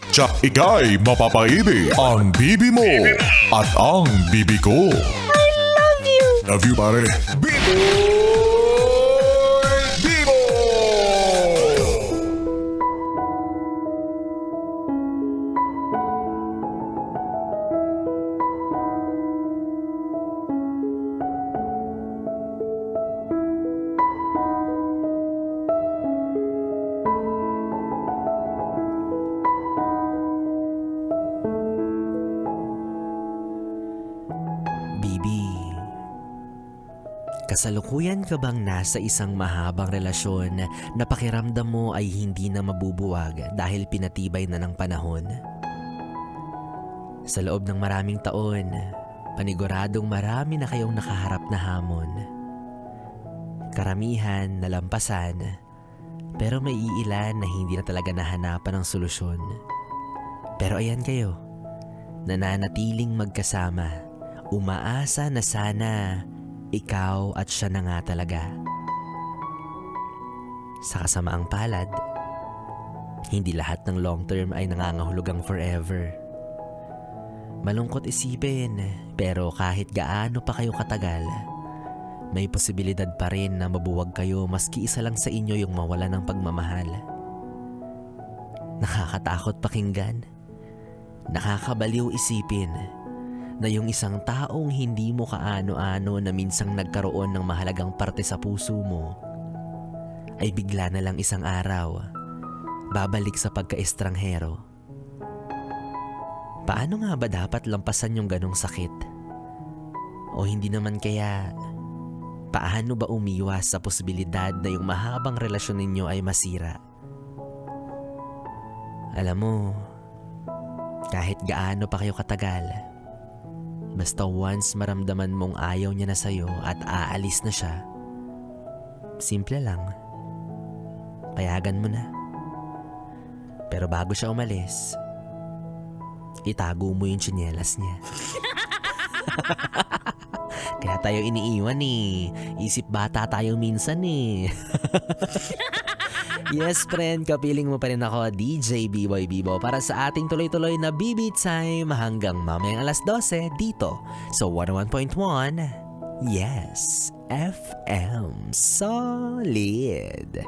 Tsak ika'y mapapaibig ang bibi mo at ang bibi ko. Love you, pare. Bibo! Bibo! Bibi, kasalukuyan ka bang nasa isang mahabang relasyon na pakiramdam mo ay hindi na mabubuwag dahil pinatibay na ng panahon? Sa loob ng maraming taon, paniguradong marami na kayong nakaharap na hamon. Karamihan nalampasan, pero may iilan na hindi na talaga nahanapan ng solusyon. Pero ayan kayo, nananatiling magkasama. Umaasa na sana ikaw at siya na nga talaga. Sa kasamaang palad, hindi lahat ng long term ay nangangahulugang forever. Malungkot isipin, pero kahit gaano pa kayo katagal, may posibilidad pa rin na mabuwag kayo maski isa lang sa inyo yung mawala ng pagmamahal. Nakakatakot pakinggan, nakakabaliw isipin, na yung isang taong hindi mo kaano-ano na minsang nagkaroon ng mahalagang parte sa puso mo ay bigla na lang isang araw babalik sa pagka-estranghero. Paano nga ba dapat lampasan yung ganong sakit? O hindi naman kaya, paano ba umiwas sa posibilidad na yung mahabang relasyon ninyo ay masira? Alam mo, kahit gaano pa kayo katagal, basta once maramdaman mong ayaw niya na sa'yo at aalis na siya, simple lang, payagan mo na. Pero bago siya umalis, itago mo yung tsinelas niya. Kaya tayo iniiwan eh. Isip bata tayo minsan eh. Yes, friend, kapiling mo pa rin ako, DJ B-Boy Bibo, para sa ating tuloy-tuloy na BB Time hanggang mamayang alas 12 dito sa 101.1 Yes FM Solid.